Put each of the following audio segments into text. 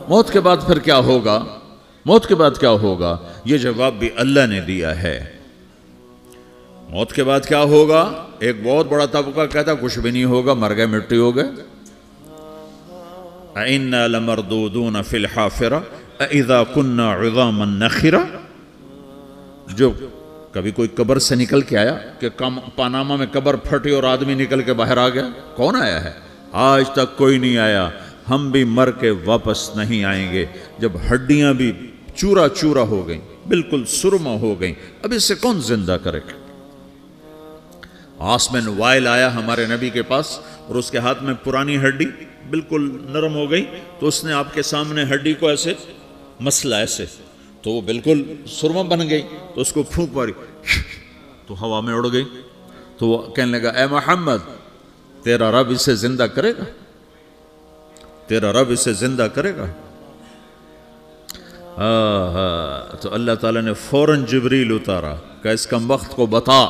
موت کے بعد پھر کیا ہوگا؟ موت کے بعد کیا ہوگا؟ یہ جواب بھی اللہ نے دیا ہے۔ موت کے بعد کیا ہوگا؟ ایک بہت بڑا طبقہ کہتا کچھ بھی نہیں ہوگا، مر گئے، مٹی ہو گئے۔ اِنَّا لَمَرْدُودُونَ فِي الْحَافِرَةِ اِذَا كُنَّا عِظَامًا نَخِرَةً۔ جو کبھی کوئی قبر سے نکل کے آیا کہ پاناما میں قبر پھٹی اور آدمی نکل کے باہر آ گیا؟ کون آیا ہے؟ آج تک کوئی نہیں آیا۔ ہم بھی مر کے واپس نہیں آئیں گے۔ جب ہڈیاں بھی چورا چورا ہو گئیں، بالکل سرما ہو گئیں، اب اس سے کون زندہ کرے گا؟ آسمن وائل آیا ہمارے نبی کے پاس اور اس کے ہاتھ میں پرانی ہڈی بالکل نرم ہو گئی، تو اس نے آپ کے سامنے ہڈی کو ایسے مسلا ایسے، تو وہ بالکل سرما بن گئی، تو اس کو پھونک ماری تو ہوا میں اڑ گئی۔ تو وہ کہنے لگا اے محمد تیرا رب اسے زندہ کرے گا؟ تیرا رب اسے زندہ کرے گا؟ تو اللہ تعالیٰ نے فوراً جبریل اتارا کہ اس کم وقت کو بتا،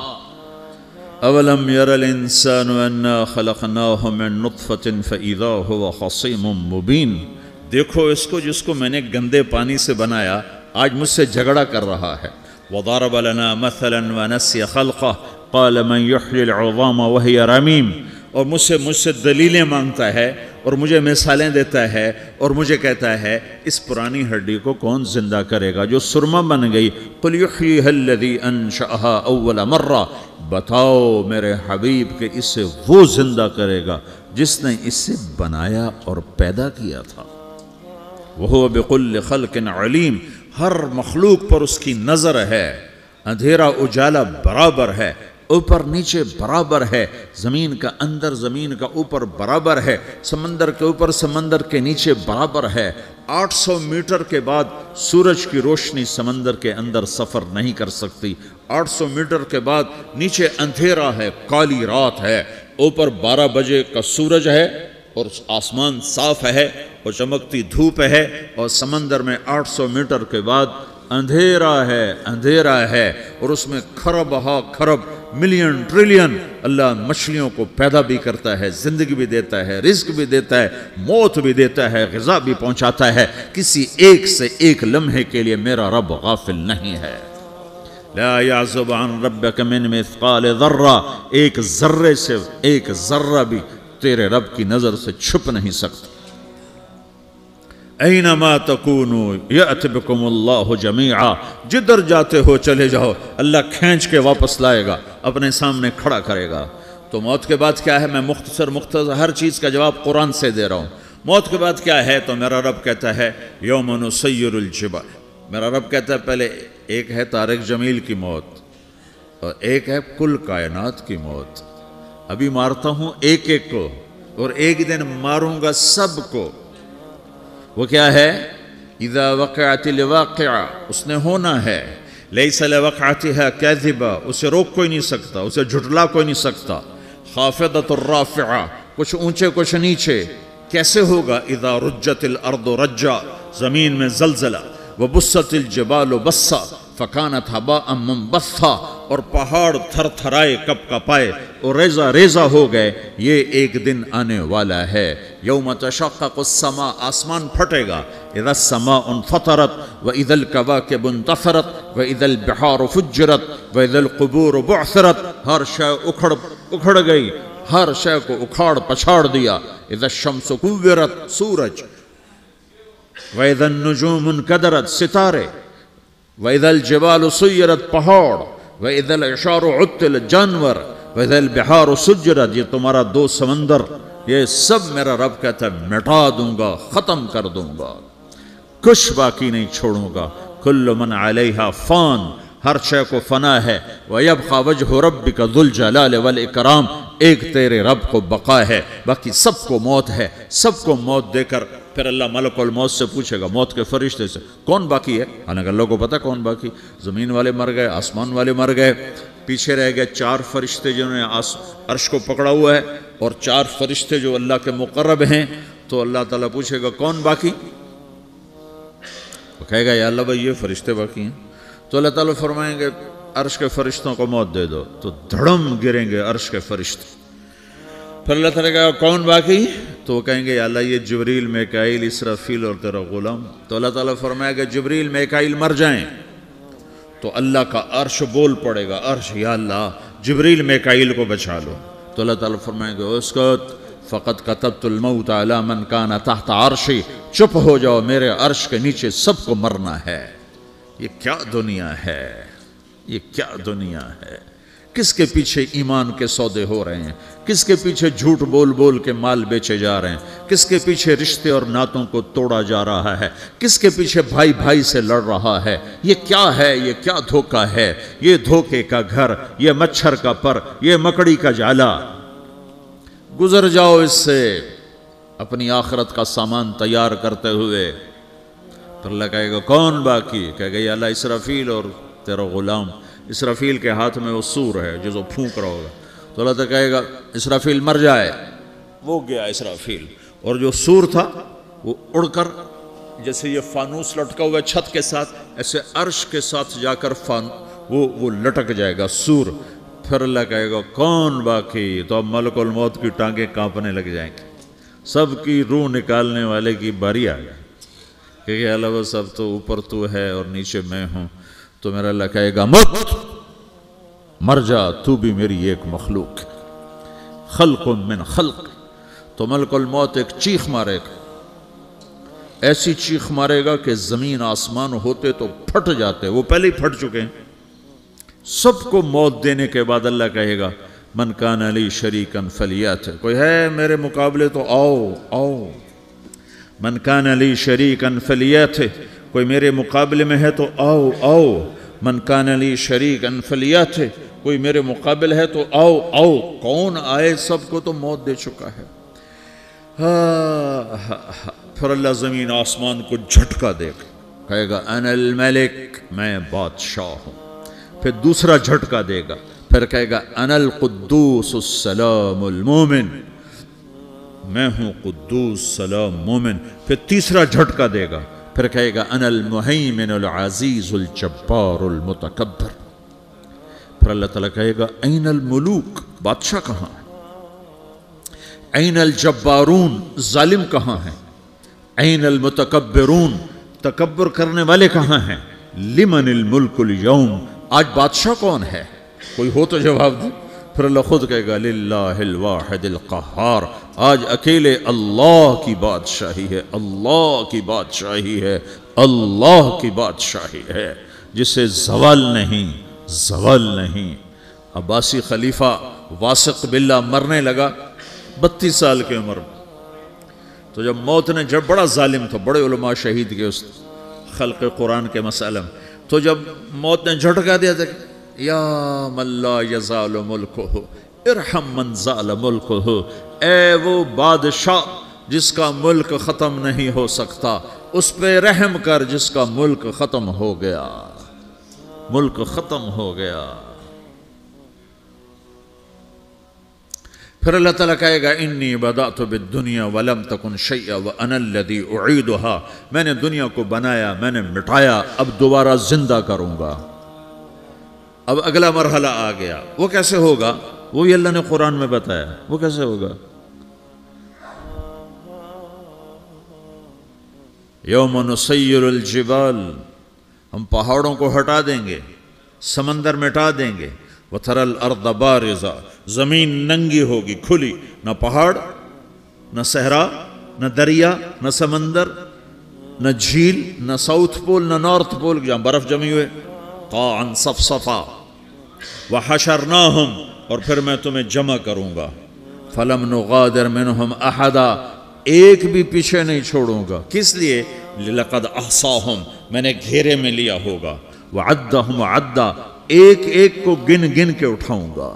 اولم یر الانسان انا خلقناہ من نطفۃ فاذا هو خصیم مبین۔ دیکھو اس کو جس کو میں نے گندے پانی سے بنایا، آج مجھ سے جھگڑا کر رہا ہے۔ وضرب لنا مثلا ونسی خلقہ قال من یحیی العظام وہی رمیم۔ اور مجھ سے دلیلیں مانگتا ہے اور مجھے مثالیں دیتا ہے اور مجھے کہتا ہے اس پرانی ہڈی کو کون زندہ کرے گا جو سرما بن گئی؟ قل یحییہا الذی انشأہا اول مرہ۔ بتاؤ میرے حبیب کہ اسے وہ زندہ کرے گا جس نے اسے بنایا اور پیدا کیا تھا۔ وہو بکل خلق علیم۔ ہر مخلوق پر اس کی نظر ہے، اندھیرا اجالا برابر ہے، اوپر نیچے برابر ہے، زمین کا اندر زمین کا اوپر برابر ہے، سمندر کے اوپر سمندر کے نیچے برابر ہے۔ 800 میٹر کے بعد سورج کی روشنی سمندر کے اندر سفر نہیں کر سکتی۔ 800 میٹر کے بعد نیچے اندھیرا ہے، کالی رات ہے، اوپر 12 بجے کا سورج ہے اور آسمان صاف ہے اور چمکتی دھوپ ہے، اور سمندر میں 800 میٹر کے بعد اندھیرا ہے اور اس میں کھرب ہا کھرب ملین ٹریلین اللہ مچھلیوں کو پیدا بھی کرتا ہے، زندگی بھی دیتا ہے، رزق بھی دیتا ہے، موت بھی دیتا ہے، غذا بھی پہنچاتا ہے۔ کسی ایک سے ایک لمحے کے لیے میرا رب غافل نہیں ہے۔ لا يعزب عن ربك من مثقال ذرہ، ایک ذرے سے ایک ذرہ بھی تیرے رب کی نظر سے چھپ نہیں سکتا۔ اینما تکونوا یأت بکم اللہ جمیعا، جدھر جاتے ہو چلے جاؤ، اللہ کھینچ کے واپس لائے گا، اپنے سامنے کھڑا کرے گا۔ تو موت کے بعد کیا ہے؟ میں مختصر ہر چیز کا جواب قرآن سے دے رہا ہوں۔ موت کے بعد کیا ہے؟ تو میرا رب کہتا ہے یوم نسیر الجبال۔ میرا رب کہتا ہے پہلے ایک ہے طارق جمیل کی موت اور ایک ہے کل کائنات کی موت۔ ابھی مارتا ہوں ایک ایک کو اور ایک دن ماروں گا سب کو۔ وہ کیا ہے؟ اذا وقعت الواقعہ، اس نے ہونا ہے۔ لیس لوقعتها کاذبہ، اسے روک کوئی نہیں سکتا، اسے جھٹلا کوئی نہیں سکتا۔ خافضۃ الرافعہ، کچھ اونچے کچھ نیچے۔ کیسے ہوگا؟ اذا رجت الارض رجا، زمین میں زلزلہ۔ وبست الجبال بسا فکانت ہباء منبثا، اور پہاڑ تھر تھرائے کپ کپائے اور ریزہ ریزہ ہو گئے۔ یہ ایک دن آنے والا ہے۔ یوم تشقق السماء، آسمان پھٹے گا۔ اذا السماء انفطرت واذا الكواكب انتثرت واذا البحار فجرت واذا القبور بعثرت، ہر شے اکھڑ گئی، ہر شے کو اکھاڑ پچھاڑ دیا۔ اذا الشمس کورت، سورج۔ وَإِذَا النُّجُومُ انْكَدَرَتْ، ستارے۔ وَإِذَا الْجِبَالُ سُيِّرَتْ، پہاڑ۔ وَإِذَا الْعِشَارُ عُطِّلَتْ، جانور۔ وَإِذَا الْبِحَارُ سُجِّرَتْ، یہ تمہارا دو سمندر، یہ سب میرا رب کہتا ہے مٹا دوں گا، ختم کر دوں گا، کچھ باقی نہیں چھوڑوں گا۔ كُلُّ مَنْ عَلَيْهَا فان، ہر شے کو فنا ہے۔ وَيَبْقَى وَجْهُ رَبِّكَ ذُو الْجَلَالِ وَالْإِكْرَامِ، ایک تیرے رب کو بقا ہے، باقی سب کو موت ہے۔ سب کو موت دے کر پھر اللہ ملک الموت سے پوچھے گا، موت کے فرشتے سے، کون باقی ہے؟ حالانکہ اللہ کو پتہ کون باقی۔ زمین والے مر گئے، آسمان والے مر گئے، پیچھے رہ گئے 4 فرشتے جنہوں نے عرش کو پکڑا ہوا ہے، اور 4 فرشتے جو اللہ کے مقرب ہیں۔ تو اللہ تعالیٰ پوچھے گا کون باقی؟ وہ کہے گا یا اللہ بھائی یہ فرشتے باقی ہیں۔ تو اللہ تعالیٰ فرمائیں گے عرش کے فرشتوں کو موت دے دو، تو دھڑم گریں گے عرش کے فرشتے۔ پھر اللہ تعالیٰ کہا کون باقی؟ تو وہ کہیں گے یا اللہ یہ جبریل میکائیل اسرافیل اور تیرا غلام. تو اللہ تعالیٰ فرمائے گا جبریل میکائیل مر جائیں تو اللہ کا عرش بول پڑے گا, عرش یا اللہ جبریل میکائیل کو بچا لو. تو اللہ تعالیٰ فرمائے گا اسکت فقط کتبت الموت علی من کان تحت عرشی, چپ ہو جاؤ میرے عرش کے نیچے سب کو مرنا ہے. یہ کیا دنیا ہے, یہ کیا دنیا ہے. کس کے پیچھے ایمان کے سودے ہو رہے ہیں, کس کے پیچھے جھوٹ بول بول کے مال بیچے جا رہے ہیں, کس کے پیچھے رشتے اور ناتوں کو توڑا جا رہا ہے, کس کے پیچھے بھائی بھائی سے لڑ رہا ہے. یہ کیا ہے, یہ کیا دھوکہ ہے, یہ دھوکے کا گھر, یہ مچھر کا پر, یہ مکڑی کا جالا. گزر جاؤ اس سے اپنی آخرت کا سامان تیار کرتے ہوئے. تو اللہ کہے گا کون باقی؟ کہے گا یا اللہ اسرافیل اور تیرا غلام. اسرافیل کے ہاتھ میں وہ سور ہے جو پھونک رہا ہوگا. تو اللہ تعالیٰ کہے گا اسرافیل مر جائے, وہ گیا اسرافیل, اور جو سور تھا وہ اڑ کر جیسے یہ فانوس لٹکا ہوا چھت کے ساتھ ایسے عرش کے ساتھ جا کر وہ لٹک جائے گا سور. پھر اللہ کہے گا کون باقی؟ تو اب ملک الموت کی ٹانگیں کانپنے لگ جائیں گی, سب کی روح نکالنے والے کی باری آ گئی, کہ اللہ وہ سب تو اوپر تو ہے اور نیچے میں ہوں. تو میرا اللہ کہے گا مت, مر جا, تو بھی میری ایک مخلوق, خلق من خلق. تو ملک الموت ایک چیخ مارے گا, ایسی چیخ مارے گا کہ زمین آسمان ہوتے تو پھٹ جاتے, وہ پہلے ہی پھٹ چکے ہیں. سب کو موت دینے کے بعد اللہ کہے گا من کان لی شریکا فلیات, کوئی ہے میرے مقابلے تو آؤ آؤ. من کان لی شریکا فلیات, کوئی میرے مقابلے میں ہے تو آؤ آؤ. من کان لی شریکا فلیات, کوئی میرے مقابل ہے تو آؤ آؤ. کون آئے؟ سب کو تو موت دے چکا ہے. پھر اللہ زمین آسمان کو جھٹکا دے گا, کہے گا انا الملک, میں بادشاہ ہوں. پھر دوسرا جھٹکا دے گا, پھر کہے گا انا القدوس السلام المومن, میں ہوں قدوس سلام مومن. پھر تیسرا جھٹکا دے گا, پھر کہے گا انا المہیمن العزیز الجبار المتکبر. پھر اللہ تعالیٰ کہے گا این الملوک, بادشاہ کہاں ہے؟ این الجبارون, ظالم کہاں ہیں؟ این المتکبرون, تکبر کرنے والے کہاں ہیں؟ لمن الملک اليوم, آج بادشاہ کون ہے؟ کوئی ہو تو جواب دے. پھر اللہ خود کہے گا للہ الواحد القہار, آج اکیلے اللہ کی بادشاہی ہے, اللہ کی بادشاہی ہے, اللہ کی بادشاہی ہے, جسے زوال نہیں, زوال نہیں. عباسی خلیفہ واثق باللہ مرنے لگا 32 سال کی عمر میں. تو جب موت نے, جب بڑا ظالم تھا, بڑے علماء شہید کے اس خلق قرآن کے مسئلہ میں, تو جب موت نے جھٹکا دیا تھا یا من لا یزال ملکہ ارحم من زال ملکہ, اے وہ بادشاہ جس کا ملک ختم نہیں ہو سکتا, اس پہ رحم کر جس کا ملک ختم ہو گیا, ملک ختم ہو گیا. پھر اللہ تعالیٰ کہے گا انی بدأت بالدنیا ولم تکن شیئا وانا الذی اعیدہا, میں نے دنیا کو بنایا, میں نے مٹایا, اب دوبارہ زندہ کروں گا. اب اگلا مرحلہ آ گیا, وہ کیسے ہوگا؟ وہ بھی اللہ نے قرآن میں بتایا. وہ کیسے ہوگا؟ یوم نسیر الجبال, ہم پہاڑوں کو ہٹا دیں گے, سمندر مٹا دیں گے. وَتَرَى الْأَرْضَ بَارِزَةً, زمین ننگی ہوگی, کھلی, نہ پہاڑ, نہ صحرا, نہ دریا, نہ سمندر, نہ جھیل, نہ ساؤتھ پول, نہ نارتھ پول جہاں برف جمی ہوئے. قَاعًا صَفْصَفًا وَحَشَرْنَاهُمْ, اور پھر میں تمہیں جمع کروں گا. فَلَمْ نُغَادِرْ مِنْهُمْ أَحَدًا, ایک بھی پیچھے نہیں چھوڑوں گا. کس لیے؟ لَقَدْ أَحْصَاهُمْ, میں نے گھیرے میں لیا ہوگا. وَعَدَّهُمْ عَدًّا, ایک ایک کو گن گن کے اٹھاؤں گا.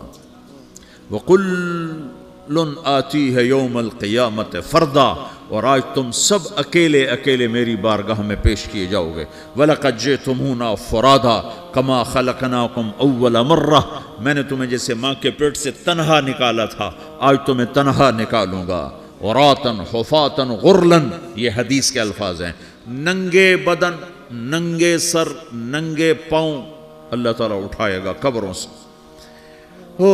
وَقُلٌّ آتِيهَ يَوْمَ الْقِيَامَةِ فَرْدًا, اور آج تم سب اکیلے اکیلے میری بارگاہ میں پیش کیے جاؤ گے. وَلَقَدْ جِئْتُمُونَا فُرَادًا كَمَا خَلَقْنَاكُمْ أَوَّلَ مَرَّةٍ, میں نے تمہیں جیسے ماں کے پیٹ سے تنہا نکالا تھا, آج تمہیں تنہا نکالوں گا. عُرَاةً حُفَاةً غُرْلًا, یہ حدیث کے الفاظ ہیں. ننگے بدن, ننگے سر, ننگے پاؤں اللہ تعالیٰ اٹھائے گا قبروں سے. ہو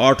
8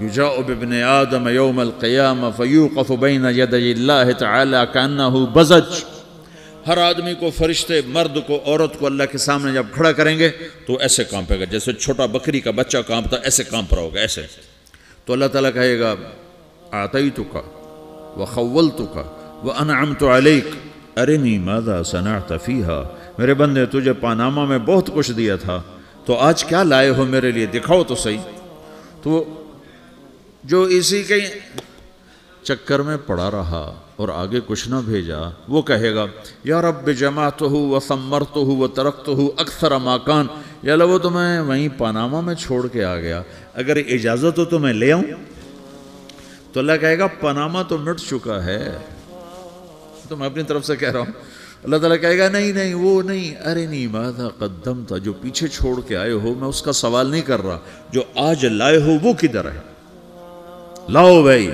یجاء بابن آدم یوم القیامہ فیوقف بین یدی اللہ تعالی کانہ بزج، ہر آدمی کو، فرشتے، مرد کو، عورت کو اللہ کے سامنے جب کھڑا کریں گے تو ایسے کانپے گا جیسے چھوٹا بکری کا بچہ کانپتا، ایسے کانپ رہا ہوگا ایسے. تو اللہ تعالیٰ کہے گا اعطیتک وخولتک وانعمت علیک ارنی ماذا صنعت فیہا، میرے بندے تجھے پاناما میں بہت کچھ دیا تھا، تو آج کیا لائے ہو میرے لیے، دکھاؤ تو صحیح. تو جو اسی کے چکر میں پڑا رہا اور آگے کچھ نہ بھیجا، وہ کہے گا یا رب جمعتہ وثمرتہ وترکتہ اکثر ما کان، یا اللہ وہ تو میں وہیں پاناما میں چھوڑ کے آ گیا، اگر اجازت ہو تو میں لے آؤں. تو اللہ کہے گا پاناما تو مٹ چکا ہے، تو میں اپنی طرف سے کہہ رہا ہوں. اللہ تعالیٰ کہے گا نہیں نہیں وہ نہیں، ارنی ماذا قدمت، جو پیچھے چھوڑ کے آئے ہو میں اس کا سوال نہیں کر رہا، جو آج لائے ہو وہ کدھر ہے، لاؤ بھائی،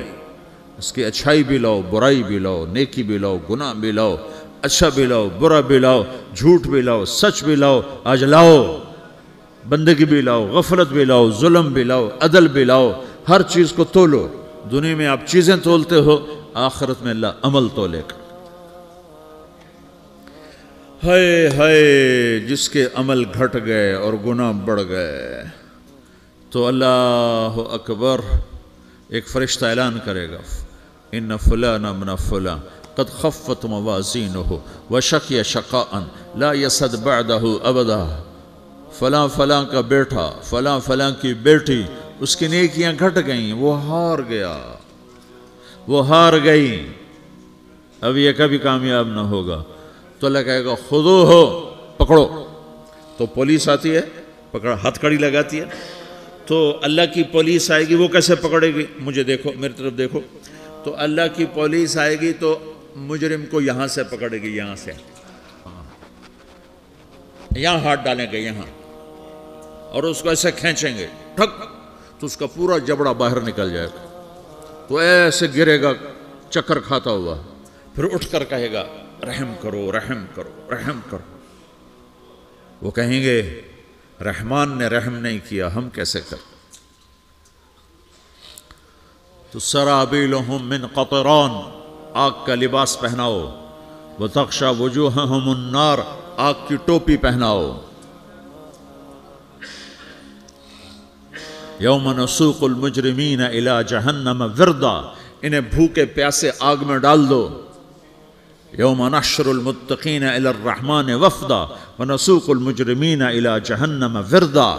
اس کی اچھائی بھی لاؤ، برائی بھی لاؤ، نیکی بھی لاؤ، گناہ بھی لاؤ، اچھا بھی لاؤ، برا بھی لاؤ، جھوٹ بھی لاؤ، سچ بھی لاؤ، آج لاؤ، بندگی بھی لاؤ، غفلت بھی لاؤ، ظلم بھی لاؤ، عدل بھی لاؤ، ہر چیز کو تولو. دنیا میں آپ چیزیں تولتے ہو، آخرت میں اللہ عمل تولے گا. ہائے ہائے جس کے عمل گھٹ گئے اور گناہ بڑھ گئے، تو اللہ اکبر، ایک فرشتہ اعلان کرے گا ان فلان من فلان قد خفت موازینہ وشقی شقاء لا یسد بعدہ ابدا، فلاں فلاں کا بیٹا، فلاں فلاں کی بیٹی، اس کی نیکیاں گھٹ گئیں، وہ ہار گیا، وہ ہار گئی، اب یہ کبھی کامیاب نہ ہوگا. تو اللہ کہے گا خودو ہو، پکڑو. تو پولیس آتی ہے، پکڑ ہتھ کڑی لگاتی ہے، تو اللہ کی پولیس آئے گی، وہ کیسے پکڑے گی، مجھے دیکھو، میری طرف دیکھو. تو اللہ کی پولیس آئے گی تو مجرم کو یہاں سے پکڑے گی، یہاں سے، یہاں ہاتھ ڈالیں گے یہاں، اور اس کو ایسے کھینچیں گے ٹھک، تو اس کا پورا جبڑا باہر نکل جائے گا، تو ایسے گرے گا چکر کھاتا ہوا، پھر اٹھ کر کہے گا رحم کرو، رحم کرو، رحم کرو. وہ کہیں گے رحمان نے رحم نہیں کیا، ہم کیسے کریں. تو سرابیلہم من قطران، آگ کا لباس پہناؤ، وتغشا وجوہہم النار، آگ کی ٹوپی پہناؤ. یوم نسوق المجرمین الی جہنم وردا، انہیں بھوکے پیاسے آگ میں ڈال دو. یوم نحشر المتقین الی الرحمن وفدا ونسوق المجرمین الی جہنم وردا.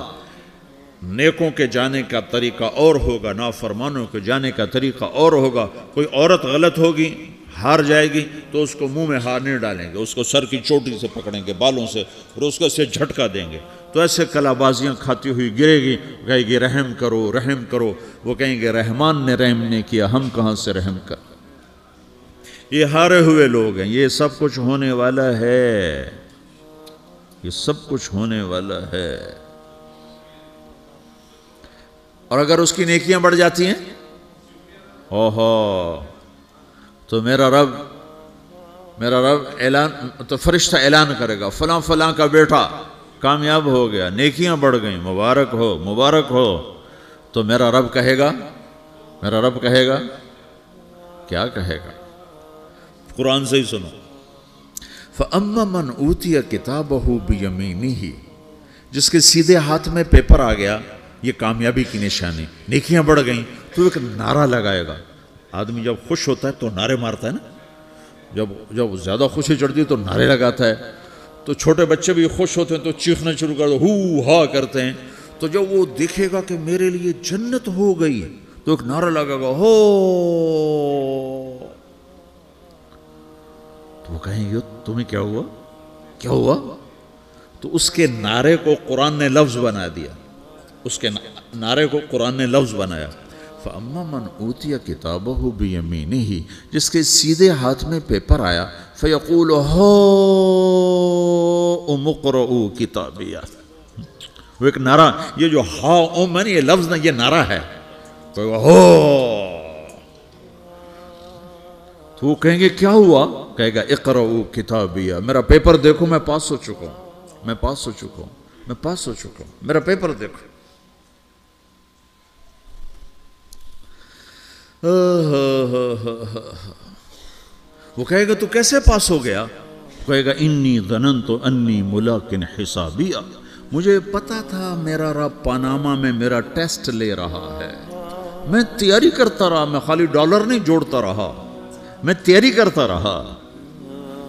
نیکوں کے جانے کا طریقہ اور ہوگا، نافرمانوں کے جانے کا طریقہ اور ہوگا. کوئی عورت غلط ہوگی، ہار جائے گی، تو اس کو منہ میں ہار نہیں ڈالیں گے، اس کو سر کی چوٹی سے پکڑیں گے، بالوں سے، اور اس کو اسے جھٹکا دیں گے، تو ایسے کلا بازیاں کھاتی ہوئی گرے گی، کہے گی رحم کرو، رحم کرو. وہ کہیں گے رحمان نے رحم نہیں کیا، ہم کہاں سے رحم کر. یہ ہارے ہوئے لوگ ہیں. یہ سب کچھ ہونے والا ہے، یہ سب کچھ ہونے والا ہے. اور اگر اس کی نیکیاں بڑھ جاتی ہیں، اوہو، تو میرا رب اعلان، تو فرشتہ اعلان کرے گا فلاں فلاں کا بیٹا کامیاب ہو گیا، نیکیاں بڑھ گئیں، مبارک ہو، مبارک ہو. تو میرا رب کہے گا کیا کہے گا، قرآن سے ہی سنو. فَأَمَّا مَنْ أُوتِيَ كِتَابَهُ بِيَمِينِهِ، جس کے سیدھے ہاتھ میں پیپر آ گیا، یہ کامیابی کی نشانی، نیکیاں بڑھ گئیں، تو ایک نعرہ لگائے گا. آدمی جب خوش ہوتا ہے تو نعرے مارتا ہے نا، جب زیادہ خوشی چڑھتی ہے تو نعرے لگاتا ہے. تو چھوٹے بچے بھی خوش ہوتے ہیں تو چیخنا شروع کر دو، ہو ہا کرتے ہیں. تو جب وہ دیکھے گا کہ میرے لیے جنت ہو گئی، تو ایک نعرہ لگے گا، ہو. تو وہ کہیں گے تمہیں کیا ہوا، کیا ہوا. تو اس کے نعرے کو قرآن نے لفظ بنا دیا، اس کے نعرے کو قرآن نے لفظ بنایا. فَأَمَّا مَنْ أُوتِيَ كِتَابَهُ بِيَمِينِهِ، جس کے سیدھے ہاتھ میں پیپر آیا، فَيَقُولُ هَاؤْمُ اقْرَءُوا كِتَابِيَهْ. وہ ایک نعرہ، یہ جو ہاؤم ہے نا، یہ لفظ نہ، یہ نعرہ ہے. تو وہ کہیں گے کیا ہوا، کہے گا اقرؤوا کتابیہ، میرا پیپر دیکھو، میں پاس ہو چکا ہوں، میں پاس ہو چکا ہوں، میں پاس ہو چکا ہوں، میرا پیپر دیکھو. وہ کہے گا تو کیسے پاس ہو گیا؟ کہے گا انی ظننت انی ملاقن حسابیہ، مجھے پتا تھا میرا رب پاناما میں میرا ٹیسٹ لے رہا ہے، میں تیاری کرتا رہا، میں خالی ڈالر نہیں جوڑتا رہا، میں تیاری کرتا رہا۔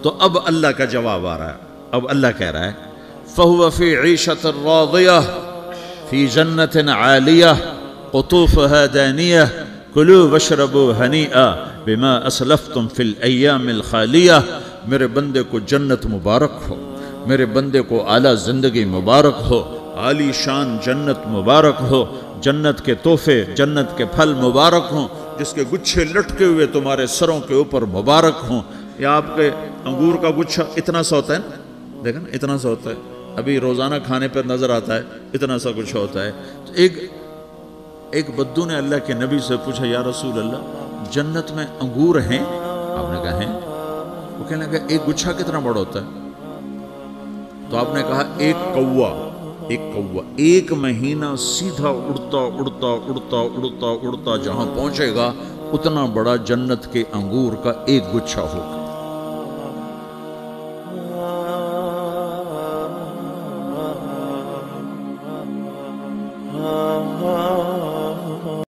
تو اب اللہ کا جواب آ رہا ہے، اب اللہ کہہ رہا ہے فَهُوَ فِي عِيشَةٍ رَاضِيَةٍ فِي جَنَّةٍ عَالِيَةٍ قُطُوفُهَا دَانِيَةٌ كُلُوا وَاشْرَبُوا هَنِيئًا بِمَا أَسْلَفْتُمْ فِي الْأَيَّامِ الْخَالِيَةِ، میرے بندے کو جنت مبارک ہو، میرے بندے کو اعلیٰ زندگی مبارک ہو، عالی شان جنت مبارک ہو، جنت کے تحفے، جنت کے پھل مبارک ہوں، جس کے گچھے لٹکے ہوئے تمہارے سروں کے اوپر مبارک ہوں۔ یا آپ کے انگور کا گچھا اتنا سا ہوتا ہے نا، دیکھیں نا اتنا سا ہوتا ہے، ابھی روزانہ کھانے پر نظر آتا ہے، اتنا سا گچھا ہوتا ہے۔ تو ایک بدو نے اللہ کے نبی سے پوچھا یا رسول اللہ جنت میں انگور ہیں؟ آپ نے کہا ہیں۔ وہ کہنے لگا ایک گچھا کتنا بڑا ہوتا ہے؟ تو آپ نے کہا ایک کوا ایک مہینہ سیدھا اڑتا اڑتا اڑتا اڑتا اڑتا جہاں پہنچے گا اتنا بڑا جنت کے انگور کا ایک گچھا ہوگا۔